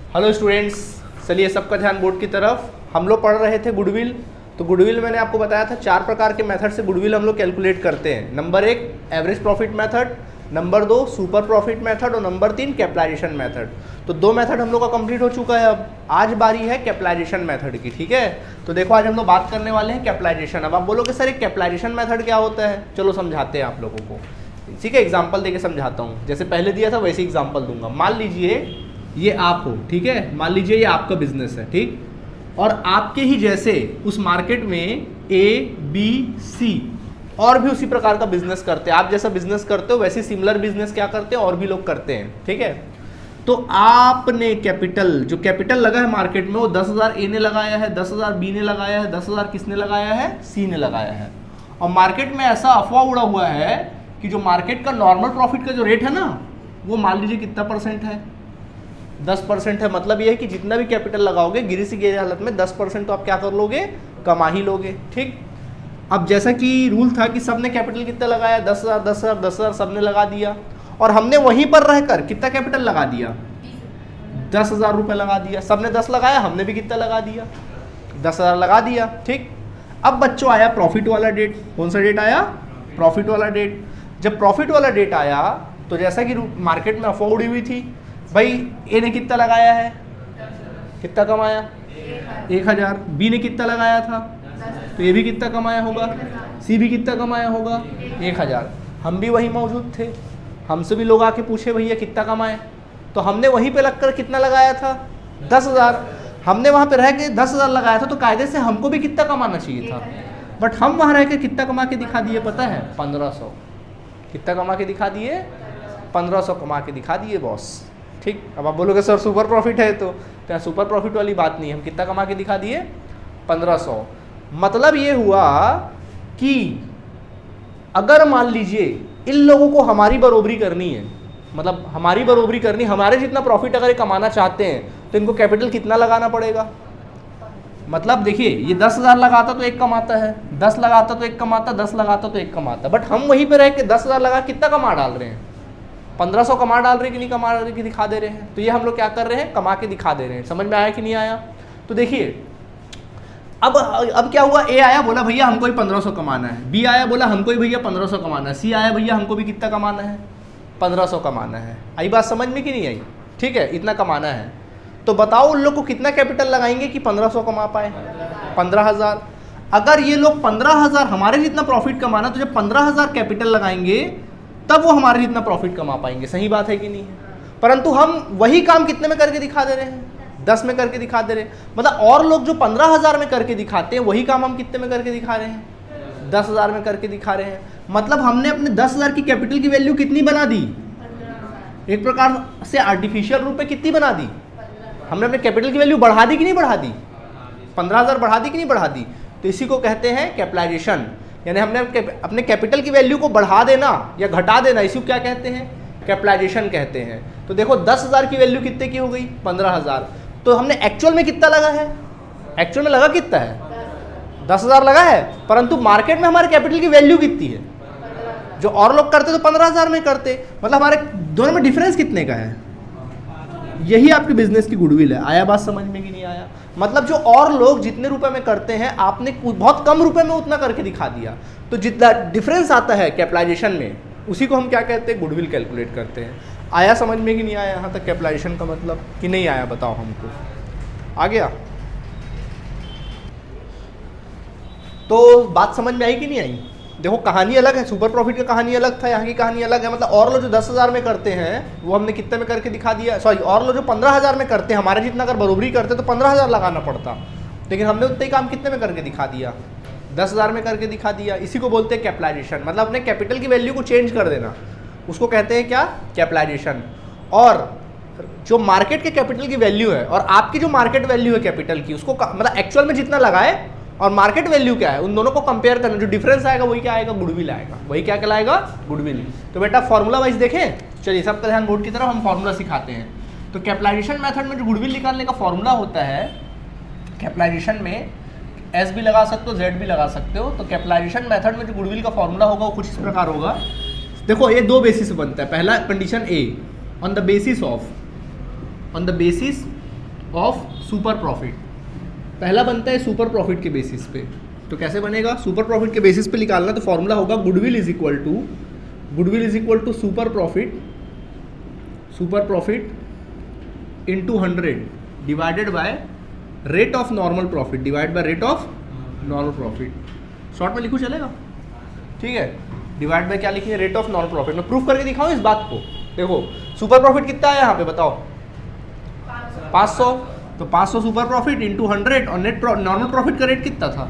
Hello students, चलिए सबका ध्यान बोर्ड की तरफ। हम लोग पढ़ रहे थे गुडविल। तो गुडविल मैंने आपको बताया था 4 प्रकार के मेथड से गुडविल हम लोग कैलकुलेट करते हैं। Number 1 average profit method, number 2 super profit method और नंबर 3 कैपिटलाइजेशन मेथड। तो 2 मेथड हम लोग का कंप्लीट हो चुका है। अब आज बारी है कैपिटलाइजेशन मेथड की। ठीक है, तो देखो आज हम लोग बात करने वाले हैं कैपिटलाइजेशन। अब आप बोलोगे सर एक कैपिटलाइजेशन मेथड क्या होता है? चलो समझाते हैं आप लोगों को। ठीक है, एग्जाम्पल देके समझाता हूँ। जैसे पहले दिया था वैसे एग्जाम्पल दूंगा। मान लीजिए ये आप हो, ठीक है, मान लीजिए ये आपका बिजनेस है, ठीक, और आपके ही जैसे उस मार्केट में ABC और भी उसी प्रकार का बिजनेस करते हैं। आप जैसा बिजनेस करते हो वैसे सिमिलर बिजनेस क्या करते हैं और भी लोग करते हैं। ठीक है, तो आपने कैपिटल, जो कैपिटल लगा है मार्केट में, वो 10,000 A ने लगाया है, 10,000 B ने लगाया है, 10,000 किसने लगाया है? C ने लगाया है। और मार्केट में ऐसा अफवाह उड़ा हुआ है कि जो मार्केट का नॉर्मल प्रॉफिट का जो रेट है ना, वो मान लीजिए कितना परसेंट है? 10% है। मतलब ये है कि जितना भी कैपिटल लगाओगे गिरी से गिरी हालत में 10% तो आप क्या कर लोगे? कमा ही लोगे। ठीक, अब जैसा कि रूल था कि सबने कैपिटल कितना लगाया? 10,000 10,000 10,000 सबने लगा दिया, और हमने वहीं पर रहकर कितना कैपिटल लगा दिया? 10,000 रुपये लगा दिया। सबने 10 लगाया, हमने भी कितना लगा दिया? 10,000 लगा दिया। ठीक, अब बच्चों आया प्रॉफिट वाला डेट। कौन सा डेट आया? प्रॉफिट वाला डेट। जब प्रॉफिट वाला डेट आया तो जैसा कि मार्केट में अफवाह उड़ी हुई थी, भाई ए ने कितना लगाया है, कितना कमाया? 1,000। बी ने कितना लगाया था, तो ये भी कितना कमाया होगा? सी भी कितना कमाया होगा? 1,000। हम भी वहीं मौजूद थे, हमसे भी लोग आके पूछे भैया कितना कमाए, तो हमने वहीं पे लगकर कितना लगाया था? 10,000। हमने वहाँ पे रह के 10,000 लगाया था, तो कायदे से हमको भी कितना कमाना चाहिए था। बट हम वहाँ रह के कितना कमा के दिखा दिए पता है? 1500। कितना कमा के दिखा दिए? 1500 कमा के दिखा दिए बॉस। ठीक, अब आप बोलोगे सर सुपर प्रॉफिट है, तो क्या सुपर प्रॉफिट वाली बात नहीं। हम कितना कमा के दिखा दिए? 1500। मतलब ये हुआ कि अगर मान लीजिए इन लोगों को हमारी बरोबरी करनी है, मतलब हमारी बरोबरी करनी, हमारे जितना प्रॉफिट अगर ये कमाना चाहते हैं तो इनको कैपिटल कितना लगाना पड़ेगा? मतलब देखिए, ये 10,000 लगाता तो एक कमाता है, 10 लगाता तो एक कमाता, 10 लगाता तो एक कमाता। बट हम वहीं पे रह के 10,000 लगा कितना कमा डाल रहे हैं? 1500 कमा डाल रहे कि नहीं कमा रहे कि दिखा दे रहे हैं। तो ये हम लोग क्या कर रहे हैं? कमा के दिखा दे रहे हैं। समझ में आया कि नहीं आया? तो देखिए अब क्या हुआ? ए आया बोला भैया हमको भी 1500 कमाना है, बी आया बोला हमको भी भैया 1500 कमाना है, सी आया भैया हमको भी कितना कमाना है? 1500 कमाना है। आई बात समझ में कि नहीं आई? ठीक है, इतना कमाना है। तो बताओ उन लोग को कितना कैपिटल लगाएंगे कि 1500 कमा पाए? 15,000। अगर ये लोग 15,000 हमारे जितना प्रॉफिट कमाना, तो जब 15,000 कैपिटल लगाएंगे तब वो हमारे जितना प्रॉफिट कमा पाएंगे। सही बात है कि नहीं? परंतु हम वही काम कितने में करके दिखा दे रहे हैं? 10 में करके दिखा दे रहे हैं। मतलब और लोग जो 15,000 में करके दिखाते हैं वही काम हम कितने में करके दिखा रहे हैं? 10,000 में करके दिखा रहे हैं। मतलब हमने अपने 10,000 की कैपिटल की वैल्यू कितनी बना दी? एक प्रकार से आर्टिफिशियल रूप में कितनी बना दी? हमने अपने कैपिटल की वैल्यू बढ़ा दी कि नहीं बढ़ा दी? 15,000 बढ़ा दी कि नहीं बढ़ा दी? तो इसी को कहते हैं कैपिटलाइजेशन। यानी हमने अपने कैपिटल की वैल्यू को बढ़ा देना या घटा देना, इसी को क्या कहते हैं? कैपिटलाइजेशन कहते हैं। तो देखो 10,000 की वैल्यू कितने की हो गई? 15,000। तो हमने एक्चुअल में कितना लगा है? एक्चुअल में लगा कितना है? 10,000 लगा है, परंतु मार्केट में हमारे कैपिटल की वैल्यू कितनी है? जो और लोग करते तो 15,000 में करते। मतलब हमारे दोनों में डिफरेंस कितने का है? यही आपके बिजनेस की गुडविल है। आया बात समझ में कि नहीं आया? मतलब जो और लोग जितने रुपए में करते हैं, आपने बहुत कम रुपए में उतना करके दिखा दिया। तो जितना डिफरेंस आता है कैपिटलाइजेशन में, उसी को हम क्या कहते हैं? गुडविल कैलकुलेट करते हैं। आया समझ में कि नहीं आया यहाँ तक कैपिटलाइजेशन का मतलब? कि नहीं आया बताओ हमको? आ गया? तो बात समझ में आई कि नहीं आई? देखो कहानी अलग है, सुपर प्रॉफिट की कहानी अलग था, यहाँ की कहानी अलग है। मतलब और लोग जो 10,000 में करते हैं वो हमने कितने में करके दिखा दिया? सॉरी, और लोग जो 15,000 में करते हैं, हमारे जितना अगर बरोबरी करते तो 15,000 लगाना पड़ता, लेकिन हमने उतना ही काम कितने में करके दिखा दिया? 10,000 में करके दिखा दिया। इसी को बोलते हैं कैपिटलाइजेशन। मतलब अपने कैपिटल की वैल्यू को चेंज कर देना, उसको कहते हैं क्या? कैपिटलाइजेशन। और जो मार्केट के कैपिटल की वैल्यू है और आपकी जो मार्केट वैल्यू है कैपिटल की, उसको मतलब एक्चुअल में जितना लगाए और मार्केट वैल्यू क्या है, उन दोनों को कंपेयर करना। जो डिफरेंस आएगा वही क्या आएगा? गुडविल आएगा। वही क्या कहलाएगा? गुडविल। तो बेटा फॉर्मूला वाइज देखें। चलिए सबका ध्यान बोर्ड की तरफ, हम फॉर्मूला सिखाते हैं। तो कैपिटलाइजेशन मेथड में जो गुडविल निकालने का फॉर्मूला होता है, कैपिटलाइजेशन में एस भी लगा सकते हो, जेड भी लगा सकते हो। तो कैपिटलाइजेशन मेथड में जो गुडविल का फॉर्मूला होगा वो कुछ इस प्रकार होगा। देखो ये 2 बेसिस बनता है। पहला condition A, on the basis of super profit. पहला बनता है सुपर प्रॉफिट के बेसिस पे। तो कैसे बनेगा? सुपर प्रॉफिट के बेसिस पे निकालना तो फॉर्मूला होगा goodwill is equal to super profit into 100 divided by rate of normal profit short में लिखूँ चलेगा? ठीक है, डिवाइड बाय क्या लिखिए? Rate of normal profit. मैं प्रूफ करके दिखाऊं इस बात को। देखो सुपर प्रॉफिट कितना है यहाँ पे बताओ? 500। तो 500 सुपर प्रॉफिट इंटू 100 और नेट नॉर्मल प्रॉफिट का रेट कितना था?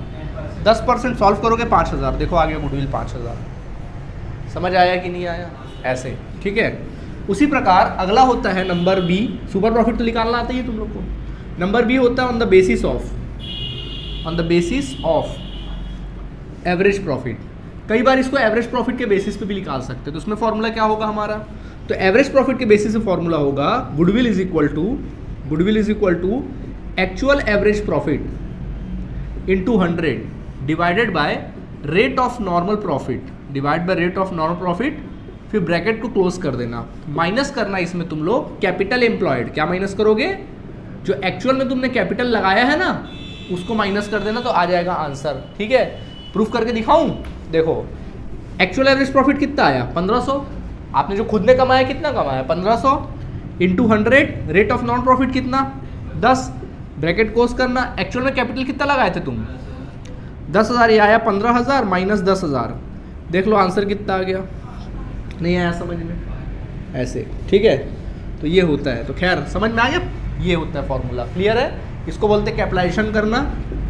10%। सॉल्व करोगे 5000। देखो आ गया गुडविल 5000। समझ आया कि नहीं आया? ऐसे, ठीक है। उसी प्रकार अगला होता है नंबर बी। सुपर प्रॉफिट तो निकालना आता ही है तुम लोग को। नंबर बी होता है on the basis of average profit. कई बार इसको एवरेज प्रॉफिट के बेसिस पे भी निकाल सकते हैं। तो उसमें फॉर्मूला क्या होगा हमारा? तो एवरेज प्रॉफिट के बेसिस पे फॉर्मूला होगा goodwill is equal to actual average profit into 100 divided by rate of normal profit, फिर ब्रैकेट को क्लोज कर देना। माइनस करना इसमें तुम लोग कैपिटल एम्प्लॉयड। क्या माइनस करोगे? जो एक्चुअल में तुमने कैपिटल लगाया है ना उसको माइनस कर देना, तो आ जाएगा आंसर। ठीक है, प्रूफ करके दिखाऊं? देखो एक्चुअल एवरेज प्रॉफिट कितना आया? 1500। आपने जो खुद ने कमाया कितना कमाया? 1500 into 100 rate of non profit कितना? 10। ब्रैकेट क्लोज करना। एक्चुअल में कैपिटल कितना लगाए थे तुम? 10,000। ये आया 15,000 माइनस 10,000। देख लो आंसर कितना आ गया। नहीं आया समझ में? ऐसे, ठीक है। तो ये होता है। तो खैर समझ में आ गया? ये होता है फॉर्मूला। क्लियर है? इसको बोलते हैं कैपिटलाइजेशन करना।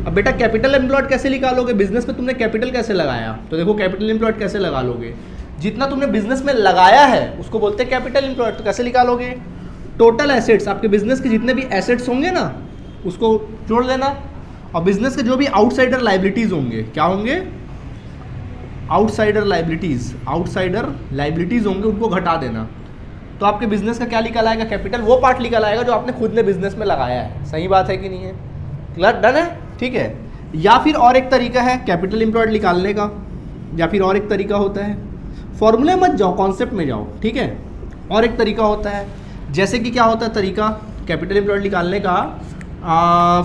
अब बेटा कैपिटल एम्प्लॉयड कैसे निकालोगे? बिजनेस में तुमने कैपिटल कैसे लगाया? तो देखो कैपिटल एम्प्लॉयड कैसे लगा लोगे? जितना तुमने बिजनेस में लगाया है उसको बोलते हैं कैपिटल एम्प्लॉयड। तो कैसे निकालोगे? टोटल एसेट्स, आपके बिजनेस के जितने भी एसेट्स होंगे ना उसको जोड़ लेना, और बिजनेस के जो भी आउटसाइडर लाइबिलिटीज होंगे, क्या होंगे? आउटसाइडर लाइबिलिटीज होंगे, उनको घटा देना। तो आपके बिजनेस का क्या निकल आएगा? कैपिटल। वो पार्ट निकल आएगा जो आपने खुद ने बिजनेस में लगाया है। सही बात है कि नहीं है? क्लियर? डन है? ठीक है। या फिर और एक तरीका है कैपिटल एम्प्लॉयड निकालने का, या फिर और एक तरीका होता है, फॉर्मूले मत जाओ, कॉन्सेप्ट में जाओ। ठीक है, और एक तरीका होता है, जैसे कि क्या होता है तरीका कैपिटल एम्प्लॉयड निकालने का?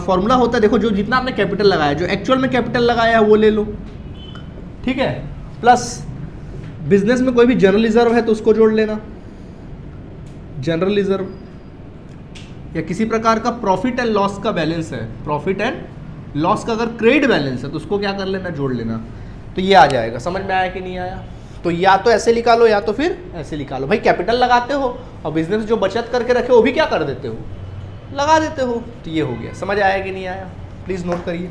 फॉर्मूला होता है, देखो जो जितना आपने कैपिटल लगाया, जो एक्चुअल में कैपिटल लगाया है वो ले लो, ठीक है, प्लस बिजनेस में कोई भी जनरल रिजर्व है तो उसको जोड़ लेना, जनरल रिजर्व, या किसी प्रकार का प्रॉफिट एंड लॉस का बैलेंस है, प्रॉफिट एंड लॉस का अगर क्रेडिट बैलेंस है तो उसको क्या कर लेना? जोड़ लेना। तो ये आ जाएगा। समझ में आया कि नहीं आया? तो या तो ऐसे निकालो या तो फिर ऐसे निकालो। भाई कैपिटल लगाते हो और बिजनेस जो बचत करके रखे वो भी क्या कर देते हो? लगा देते हो। तो ये हो गया। समझ आया कि नहीं आया? प्लीज नोट करिए।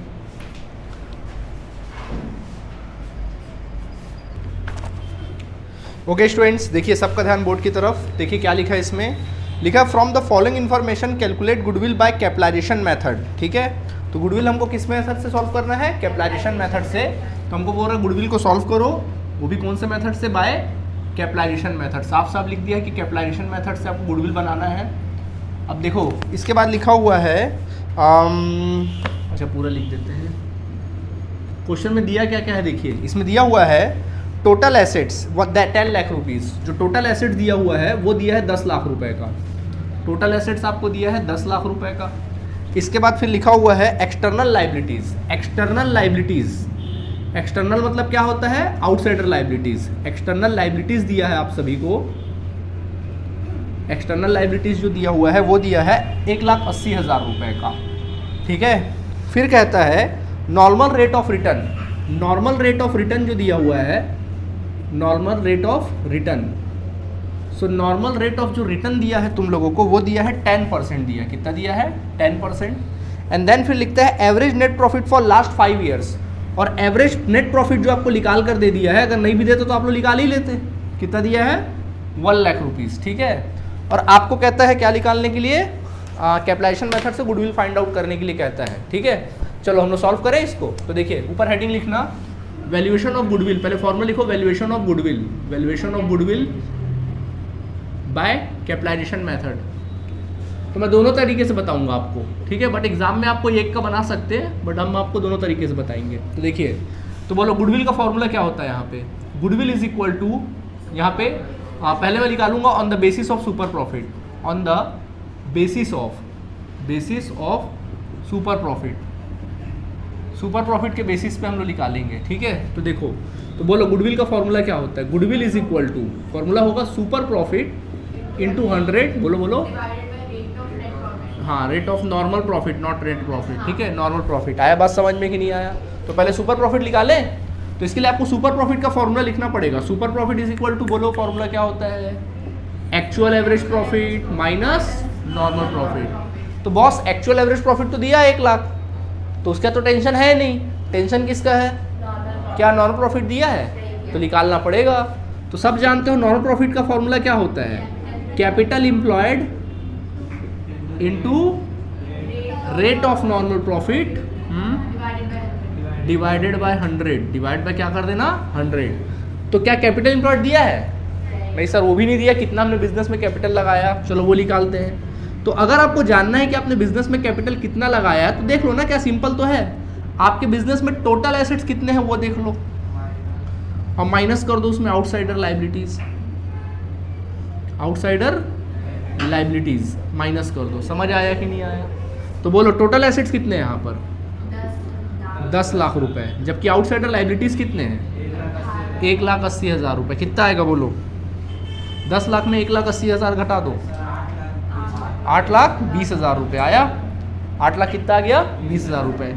ओके स्टूडेंट्स, देखिए सबका ध्यान बोर्ड की तरफ। देखिए क्या लिखा है इसमें, लिखा from the following information calculate goodwill by capitalisation method. ठीक है, तो गुडविल हमको किस मेथड से सॉल्व करना है? कैपिटलाइजेशन मेथड से। तो हमको बोल रहा है गुडविल को सॉल्व करो, वो भी कौन से मेथड से? By capitalisation method. साफ साफ लिख दिया है कि कैपिटलाइजेशन मेथड से आपको गुडविल बनाना है। अब देखो इसके बाद लिखा हुआ है अच्छा पूरा लिख देते हैं। क्वेश्चन में दिया क्या क्या है देखिए, इसमें दिया हुआ है टोटल एसेट्स 10 लाख रुपीज़। जो टोटल एसेट्स दिया हुआ है वो दिया है 10 लाख रुपए का। टोटल एसेट्स आपको दिया है 10 लाख रुपए का। इसके बाद फिर लिखा हुआ है एक्सटर्नल लाइबिलिटीज़। एक्सटर्नल मतलब क्या होता है? Outsider liabilities. एक्सटर्नल लाइबिलिटीज़ दिया है आप सभी को। एक्सटर्नल लाइबिलिटीज़ जो दिया हुआ है वो दिया है 1,80,000 रुपये का। ठीक है, फिर कहता है normal rate of return. Normal rate of return जो दिया हुआ है, normal rate of return. So normal rate of जो रिटर्न दिया है तुम लोगों को वो दिया है 10% दिया। कितना दिया है? 10%। एंड देन फिर लिखता है average net profit for last 5 years. और एवरेज नेट प्रॉफिट जो आपको निकाल कर दे दिया है, अगर नहीं भी देते तो आप लोग निकाल ही लेते। कितना दिया है? 1 लाख रुपीज़। ठीक है, और आपको कहता है क्या निकालने के लिए? कैपिटलाइजेशन मेथड से गुडविल फाइंड आउट करने के लिए कहता है। ठीक है, चलो हम लोग सॉल्व करें इसको। तो देखिए ऊपर हेडिंग लिखना वैल्यूएशन ऑफ गुडविल। पहले फॉर्मूला लिखो valuation of goodwill. Valuation of goodwill by capitalisation method. तो मैं दोनों तरीके से बताऊंगा आपको, ठीक है, बट एग्जाम में आपको एक का बना सकते हैं, बट हम आपको दोनों तरीके से बताएंगे। तो देखिए, तो बोलो गुडविल का फॉर्मूला क्या होता है यहाँ पे? गुडविल इज इक्वल टू, यहाँ पे पहले मैं निकालूंगा on the basis of super profit. On the basis of basis of super profit, super profit के बेसिस पे हम लोग निकालेंगे, ठीक है। तो देखो, तो बोलो गुडविल का फॉर्मूला क्या होता है। Goodwill is equal to, formula होगा सुपर प्रॉफिट इंटू 100, बोलो बोलो, हाँ, rate of normal profit, not rate profit, ठीक है, नॉर्मल प्रॉफिट। आया बात समझ में कि नहीं आया। तो पहले सुपर प्रॉफिट निकालें, तो इसके लिए आपको सुपर प्रॉफिट का फॉर्मूला लिखना पड़ेगा। Super profit is equal to, बोलो फॉर्मूला क्या होता है, actual average profit minus normal profit. तो बॉस एक्चुअल एवरेज प्रॉफिट तो दिया 1 लाख, तो उसका तो टेंशन है नहीं, टेंशन किसका है, क्या नॉर्मल प्रॉफिट दिया है, तो निकालना पड़ेगा। तो सब जानते हो नॉर्मल प्रॉफिट का फॉर्मूला क्या होता है, capital employed into rate of normal profit divided by 100, divide by क्या कर देना 100। तो क्या कैपिटल एम्प्लॉयड दिया है, नहीं सर वो भी नहीं दिया, कितना हमने बिजनेस में कैपिटल लगाया, चलो वो निकालते हैं। तो अगर आपको जानना है कि आपने बिजनेस में कैपिटल कितना लगाया है, तो देख लो ना, क्या सिंपल तो है, आपके बिजनेस में टोटल एसेट्स कितने हैं वो देख लो और माइनस कर दो उसमें outsider liabilities, outsider liabilities minus कर दो। समझ आया कि नहीं आया। तो बोलो टोटल एसेट्स कितने हैं यहाँ पर, 10 लाख रुपए, जबकि आउटसाइडर लाइबिलिटीज कितने हैं 1,80,000 रुपये। कितना आएगा बोलो, 10 लाख में 1,80,000 घटा दो, 8,20,000 रुपये आया। 8 लाख कितना आ गया, 20,000 रुपये।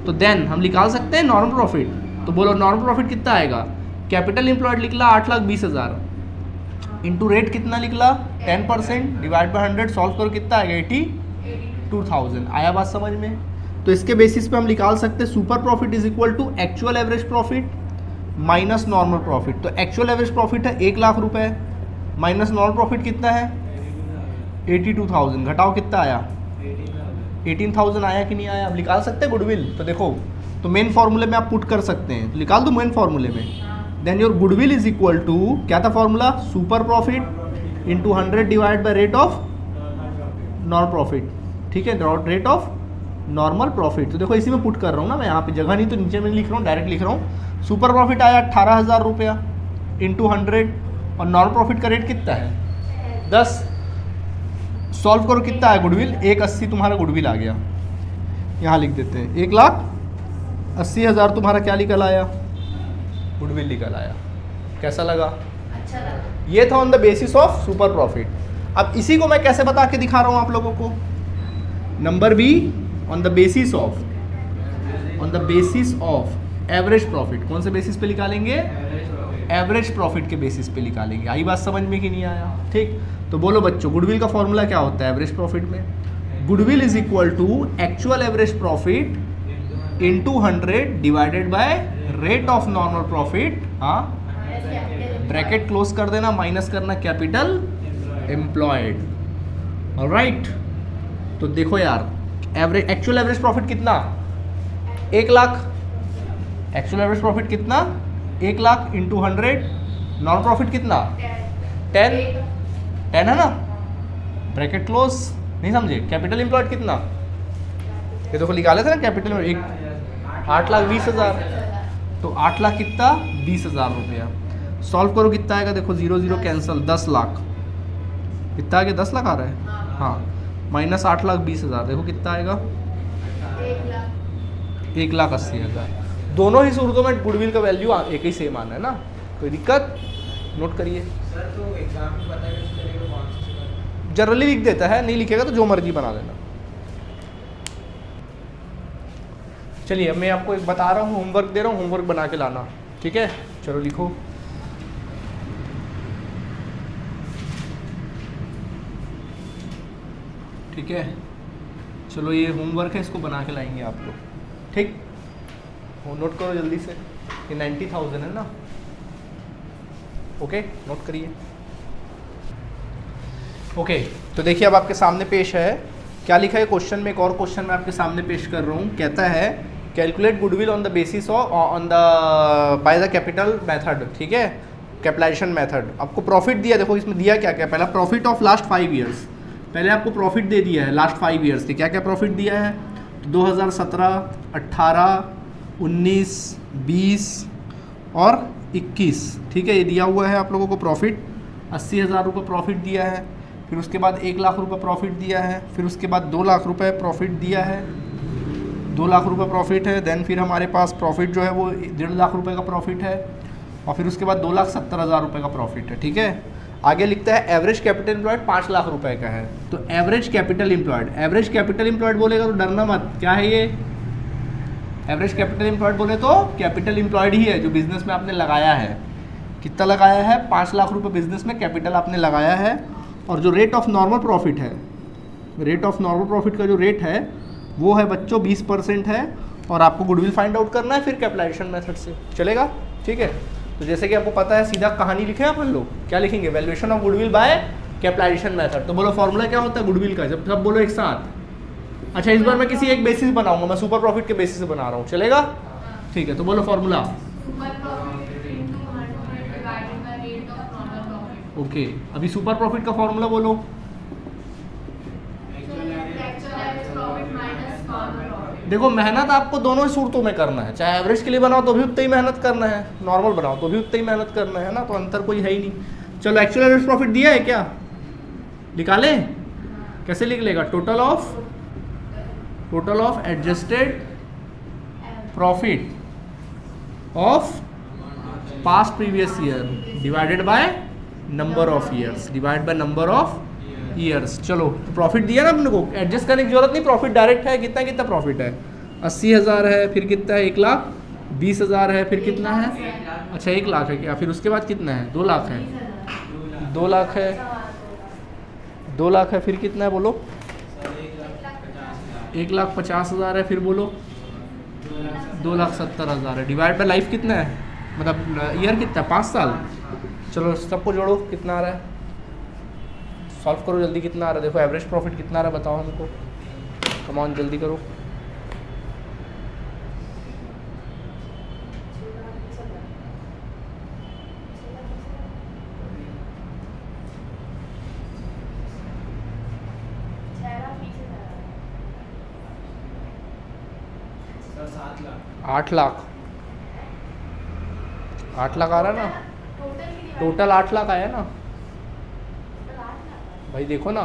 तो देन हम निकाल सकते हैं नॉर्मल प्रॉफिट। तो बोलो नॉर्मल प्रॉफिट कितना आएगा, कैपिटल एम्प्लॉयड निकला 8,20,000 इंटू रेट कितना निकला 10% डिवाइड बाय 100, सॉल्व करो कितना आएगा 82,000। आया बात समझ में। तो इसके बेसिस पे हम निकाल सकते हैं super profit is equal to actual average profit minus normal profit. तो एक्चुअल एवरेज प्रॉफिट है 1 लाख रुपए माइनस नॉर्मल प्रॉफिट कितना है 82,000, घटाओ कितना आया 18,000 आया कि नहीं आया। अब निकाल सकते हैं गुडविल। तो देखो, तो मेन फॉर्मूले में आप पुट कर सकते हैं, तो निकाल दो मेन फॉर्मूले में। Then your goodwill is equal to, क्या था formula, super profit into 100 divide by rate of normal profit, ठीक है, रेट ऑफ नॉर्मल प्रॉफिट। तो देखो इसी में पुट कर रहा हूँ ना मैं, यहाँ पे जगह नहीं तो नीचे में लिख रहा हूँ, डायरेक्ट लिख रहा हूँ। सुपर प्रॉफिट आया 18,000 रुपया इंटू 100 और नॉर्मल प्रॉफिट का रेट कितना है 10। सॉल्व करो कितना है गुडविल, 1,80 तुम्हारा गुडविल आ गया। यहाँ लिख देते हैं 1,80,000 तुम्हारा क्या निकल आया, गुडविल निकल आया। कैसा लगा, अच्छा लगा। ये था on the basis of super profit. अब इसी को मैं कैसे बता के दिखा रहा हूँ आप लोगों को, number be on the basis of, on the basis of average profit. कौन से बेसिस पे निकालेंगे, एवरेज प्रॉफिट के बेसिस पे निकालेंगे। आई बात समझ में कि नहीं आया, ठीक। तो बोलो बच्चों गुडविल का फॉर्मूला क्या होता है एवरेज प्रॉफिट में, goodwill is equal to actual average profit into 100 divided by rate of normal profit, हाँ, ब्रैकेट क्लोज कर देना, माइनस करना कैपिटल एम्प्लॉयड। ऑलराइट। तो देखो यार, एवरेज एक्चुअल एवरेज प्रॉफिट कितना 1 लाख, एक्चुअल एवरेज प्रॉफिट कितना 1 लाख इंटू 100, नॉर्मल प्रॉफिट कितना 10 है ना, ब्रैकेट क्लोज। नहीं समझे, कैपिटल एम्प्लॉयड कितना, ये देखो निकाले थे ना कैपिटल में 8,20,000, तो 8 लाख कितना 20,000 रुपया। सॉल्व करो कितना आएगा, देखो 0 0 कैंसिल, 10 लाख कितना आ गया, 10 लाख आ रहा है, हाँ, माइनस 8,20,000, देखो कितना आएगा 1,80,000। दोनों ही सूरतों में गुडविल का वैल्यू एक ही सेम आना है ना, कोई दिक्कत, नोट करिए। सर तो एग्जाम में पता है जनरली लिख देता है, नहीं लिखेगा तो जो मर्जी बना देना। चलिए अब मैं आपको एक बता रहा हूँ, होमवर्क दे रहा हूँ, होमवर्क बना के लाना, ठीक है। चलो लिखो, ठीक है। चलो ये होमवर्क है, इसको बना के लाएंगे आप लोग, ठीक। नोट करो जल्दी से, ये 90,000 है ना, ओके, नोट करिए। ओके, तो देखिए अब आपके सामने पेश है, क्या लिखा है क्वेश्चन में, एक और क्वेश्चन मैं आपके सामने पेश कर रहा हूँ। कहता है calculate goodwill on the basis of on the by the capital method, ठीक है, कैपिटलाइजेशन मेथड। आपको प्रॉफिट दिया, देखो इसमें दिया क्या क्या, पहला प्रॉफिट ऑफ लास्ट 5 ईयर्स, पहले आपको प्रॉफिट दे दिया है लास्ट 5 ईयर्स के, क्या क्या प्रॉफिट दिया है, 2017, 18, 19, 20 और 21, ठीक है, ये दिया हुआ है आप लोगों को प्रॉफिट, 80,000 रुपये प्रॉफिट दिया है। फिर उसके बाद 1 लाख रुपए प्रॉफिट दिया है, फिर उसके बाद 2 लाख रुपए प्रॉफिट दिया है, 2 लाख रुपए प्रॉफिट है। देन फिर हमारे पास प्रॉफिट जो है वो 1.5 लाख रुपए का प्रॉफिट है, और फिर उसके बाद 2,70,000 रुपये का प्रॉफिट है। ठीक है, आगे लिखता है एवरेज कैपिटल एम्प्लॉयड 5 लाख रुपए का है। तो average capital employed, average capital employed बोलेगा तो डरना मत, क्या है ये? एवरेज कैपिटल एम्प्लॉयड बोले तो कैपिटल एम्प्लॉयड ही है जो बिजनेस में आपने लगाया है। कितना लगाया है? 5 लाख रुपए बिजनेस में कैपिटल आपने लगाया है। और जो रेट ऑफ नॉर्मल प्रॉफिट है, रेट ऑफ नॉर्मल प्रॉफिट का जो रेट है वो है बच्चों 20% है, और आपको गुडविल फाइंड आउट करना है फिर कैपिटलाइजेशन मेथड से, चलेगा? ठीक है, तो जैसे कि आपको पता है सीधा कहानी लिखे अपन लोग, क्या लिखेंगे? Valuation of goodwill by capitalisation method. तो बोलो फॉर्मूला क्या होता है गुडविल का, जब सब बोलो एक साथ। अच्छा, इस बार मैं किसी एक बेसिस बनाऊंगा, मैं सुपर प्रॉफिट के बेसिस से बना रहा हूँ, चलेगा? ठीक है, तो बोलो फॉर्मूला। ओके, अभी सुपर प्रॉफिट का फॉर्मूला बोलो। देखो, मेहनत आपको दोनों ही सूरतों में करना है, चाहे एवरेज के लिए बनाओ तो भी उतना ही मेहनत करना है, नॉर्मल बनाओ तो भी उतना ही मेहनत करना है ना, तो अंतर कोई है ही नहीं। चलो, एक्चुअल एवरेज प्रॉफिट दिया है क्या? निकालें? कैसे लिख लेगा? Total of adjusted profit of past previous year divided by number of years, divide by number of years. चलो, तो प्रॉफिट दिया ना अपने को, एडजस्ट करने की जरूरत नहीं, प्रॉफिट डायरेक्ट है। कितना प्रॉफिट है? 80,000 है, फिर कितना है? 1,20,000 है, फिर कितना है? अच्छा, 1 लाख है क्या? फिर उसके बाद कितना है? 2 लाख है, 2 लाख है, 2 लाख है, फिर कितना है बोलो? 1,50,000 है, फिर बोलो 2,70,000 है, डिवाइड बाय लाइफ कितना है, मतलब ईयर कितना है? 5 साल। चलो, सबको जोड़ो, कितना आ रहा है? सॉल्व करो जल्दी, कितना आ रहा है? देखो एवरेज प्रॉफिट कितना आ रहा है, बताओ हमको, कम ऑन जल्दी करो। सर 7 लाख। 8 लाख, 8 लाख आ रहा है ना, टोटल 8 लाख आया ना भाई। देखो ना,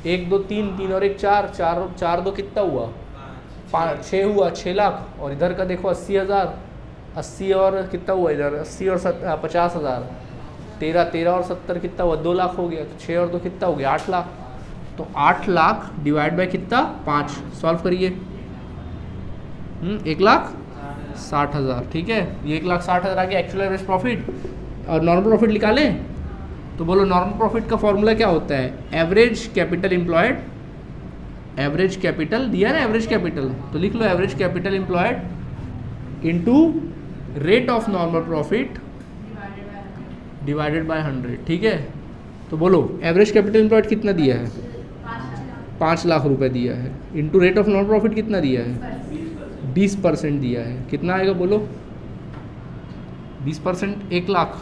1 2 3 3 और 1 4 4 2 कितना हुआ? 5 6 हुआ, 6 लाख। और इधर का देखो 80,000, 80 और कितना हुआ इधर? 80 और 50,000, 13 और 70 कितना हुआ? 2 लाख हो गया। तो 6 और 2 कितना हो गया? 8 लाख। तो 8 लाख डिवाइड बाय कितना? 5। सॉल्व करिए। 1,60,000, ठीक है, ये 1,60,000 आ गया एक्चुअल एवरेज प्रॉफिट। और नॉर्मल प्रॉफिट निकालें तो बोलो नॉर्मल प्रॉफिट का फॉर्मूला क्या होता है? Average capital employed, average capital दिया ना, एवरेज कैपिटल, तो लिख लो average capital employed into rate of normal profit divided by 100, ठीक है। तो बोलो एवरेज कैपिटल एम्प्लॉयड कितना दिया है? 5 लाख रुपए दिया है, into rate of normal profit कितना दिया है? 20% दिया है। कितना आएगा बोलो? 20% 1 लाख,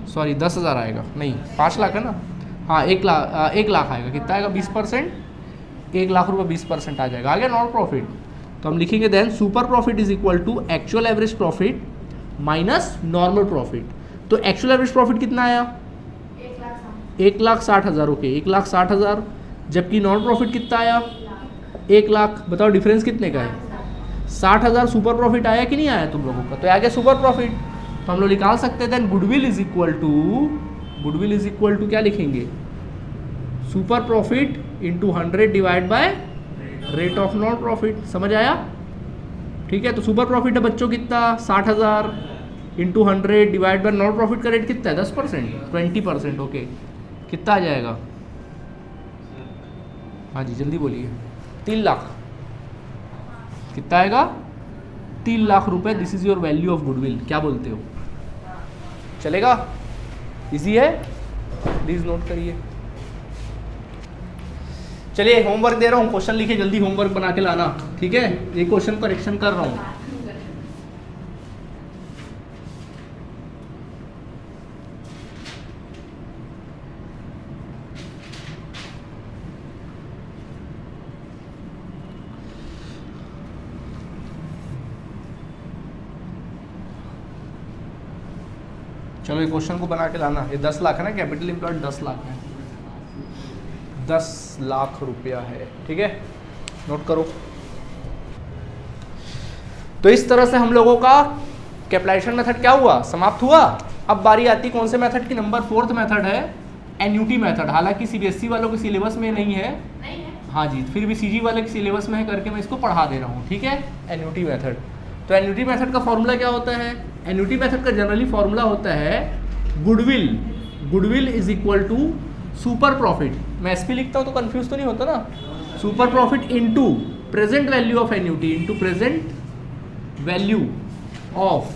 सॉरी 10,000 आएगा, नहीं 5 लाख है ना, हाँ 1 लाख आएगा। कितना आएगा? 20%, 1 लाख रुपये 20% आ जाएगा। आ गया नॉर्मल प्रॉफिट। तो हम लिखेंगे then super profit is equal to actual average profit minus normal profit. तो एक्चुअल एवरेज प्रॉफिट कितना आया? 1,60,000। ओके, 1,60,000, जबकि नॉर्मल प्रॉफिट कितना आया? 1 लाख। बताओ डिफरेंस कितने का है? 60,000 सुपर प्रॉफिट आया कि नहीं आया तुम लोगों का? तो आ गया सुपर प्रॉफिट। तो हम लोग निकाल सकते हैं then goodwill is equal to क्या लिखेंगे? Super profit into 100 divide by rate of non profit. समझ आया? ठीक है, तो सुपर प्रॉफिट है बच्चों कितना? 60,000 into 100 divide bye non profit का रेट कितना है? 10%, 20%। ओके, कितना आ जाएगा? हाँ जी जल्दी बोलिए। 3 लाख। कितना आएगा? 3 लाख रुपए। This is your value of goodwill. क्या बोलते हो? चलेगा? इजी है, प्लीज नोट करिए। चलिए होमवर्क दे रहा हूँ, क्वेश्चन लिखे जल्दी, होमवर्क बना के लाना, ठीक है। ये क्वेश्चन करेक्शन कर रहा हूँ। चलो ये क्वेश्चन को बना के लाना। ये 10 लाख है ना, कैपिटल एम्प्लॉयड 10 लाख है। 10 लाख रुपया है। ठीक है, नोट करो। तो इस तरह से हम लोगों का कैपिटलाइजेशन मेथड क्या हुआ, समाप्त हुआ। अब बारी आती कौन से मेथड की, नंबर 4th मेथड है एन्युटी मेथड। हालांकि सीबीएसई वालों के सिलेबस में नहीं है, हाँ जी, फिर भी सीजी वाले के सिलेबस में है करके मैं इसको पढ़ा दे रहा हूँ। ठीक है, एन्युटी मेथड। तो एन्युटी मेथड का फॉर्मूला क्या होता है, एन्युटी मेथड का जनरली फॉर्मूला होता है goodwill is equal to super profit. मैं एसपी लिखता हूँ तो कंफ्यूज तो नहीं होता ना, super profit into present value of annuity, into present value of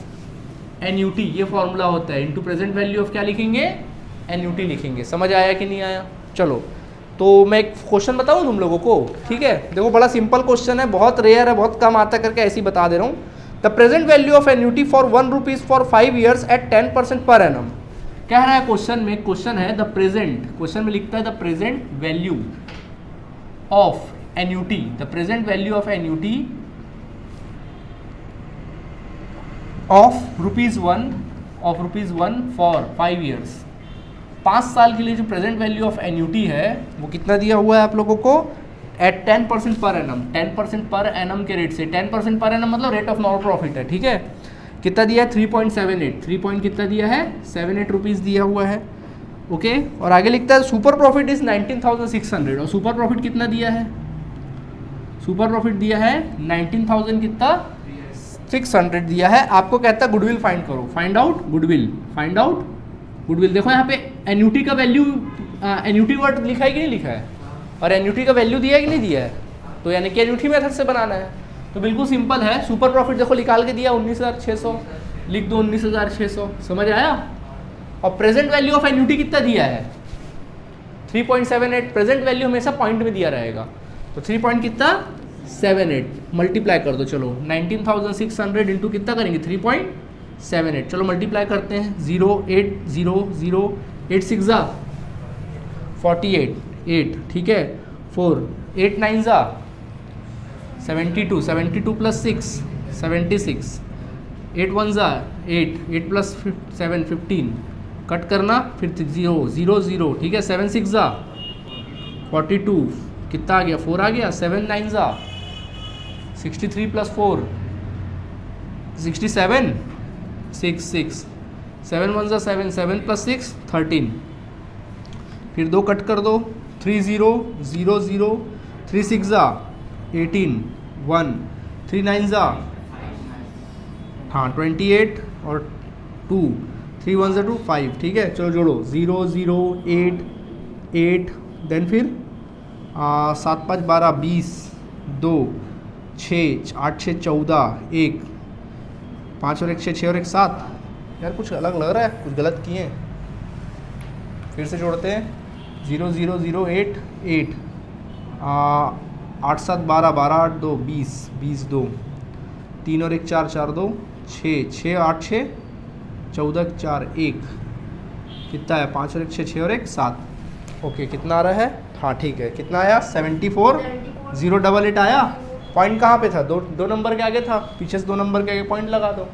annuity, ये फॉर्मूला होता है। इनटू प्रेजेंट वैल्यू ऑफ क्या लिखेंगे, एन्युटी लिखेंगे। समझ आया कि नहीं आया? चलो, तो मैं एक क्वेश्चन बताऊं तुम लोगों को। ठीक है, देखो बड़ा सिंपल क्वेश्चन है, बहुत रेयर है, बहुत कम आता करके ऐसे ही बता दे रहा हूँ। The present value of annuity for 1 rupees for 5 years at 10% per annum. कह रहा है क्वेश्चन में, क्वेश्चन है द प्रेजेंट, क्वेश्चन में लिखता है the present value of annuity, the present value of annuity of rupees one for 5 years। 5 साल के लिए जो प्रेजेंट वैल्यू ऑफ एन्युटी है वो कितना दिया हुआ है आप लोगों को, eight 10% per annum, 10% per annum के रेट से। 10% पर एनम मतलब रेट ऑफ नॉर्मल प्रॉफिट है। ठीक है, कितना दिया है, 3.78, 3 पॉइंट कितना दिया है, 78 रुपीज़ दिया हुआ है। ओके, और आगे लिखता है सुपर प्रॉफिट इज 19,600, और सुपर प्रॉफिट कितना दिया है, सुपर प्रॉफिट दिया है 19,000 कितना 600 दिया है। आपको कहता है गुडविल फाइंड करो, find out goodwill, find out goodwill. देखो यहाँ पे एन्युटी का वैल्यू, एन्युटी वर्ड लिखा है कि नहीं लिखा है, और एन्युटी का वैल्यू दिया है कि नहीं दिया है, तो यानी कि एन्युटी मेथड से बनाना है। तो बिल्कुल सिंपल है, सुपर प्रॉफिट देखो निकाल के दिया 19,600, लिख दो 19,600। समझ आया? और प्रेजेंट वैल्यू ऑफ एन्युटी कितना दिया है, 3.78। प्रेजेंट वैल्यू हमेशा पॉइंट में दिया रहेगा, तो 3 पॉइंट कितना 78, मल्टीप्लाई कर दो। चलो 19,600 इंटू कितना करेंगे 3.78, चलो मल्टीप्लाई करते हैं। 0 8 0 0 8 6 जा 48 8, ठीक है, 4 8 9 जा 72, 72 प्लस 6 76, 8 1 जा 8, 8 प्लस 7 15, कट करना, फिर 0 0 0, ठीक है, 7 6 जा 42, कितना आ गया 4 आ गया, 7 9 जा 63 प्लस 4 67, 6 6, 7 1 जा 7, 7 प्लस 6 13, फिर 2 कट कर दो, 3 0 0 0, 3 6 जा 18 1, 3 9 जा हाँ 28 और 2, 3 1 जा 2 5, ठीक है। चलो जोड़ो 0 0 8 8, देन फिर 7 5 12 20, 2 6 8 6 14, 1 5 और 1 6 6 और 1 7। यार कुछ अलग लग रहा है, कुछ गलत किए हैं। फिर से जोड़ते हैं 0 0 0 8 8, 8 7 12 12 8 2 20 20 2, 3 और 1 4 4 2 6 6 8 6 14 4 1, कितना है 5 और 1 6 6 और 1 7। ओके, कितना आ रहा है, हाँ ठीक है, कितना आया 74 088 आया। पॉइंट कहाँ पे था, दो नंबर के आगे था, पीछे से 2 नंबर के आगे पॉइंट लगा दो,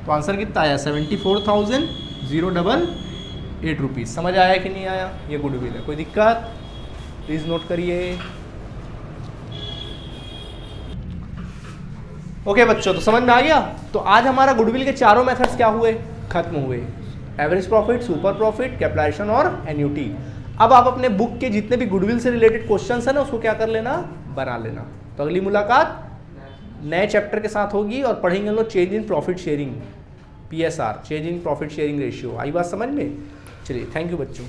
तो आंसर कितना आया 74,008 रुपीज़। समझ आया कि नहीं आया? ये गुडविल है, कोई दिक्कत प्लीज़ नोट करिए। ओके बच्चों, तो समझ में आ गया। तो आज हमारा गुडविल के चारों मेथड्स क्या हुए, खत्म हुए, average profit, super profit, capitalisation और एन्युटी। अब आप अपने बुक के जितने भी गुडविल से रिलेटेड क्वेश्चंस है ना, उसको क्या कर लेना, बना लेना। तो अगली मुलाकात नए चैप्टर के साथ होगी और पढ़ेंगे हम लोग change in profit sharing, PSR, change in profit sharing ratio. आई बात समझ में? चलिए, थैंक यू बच्चों।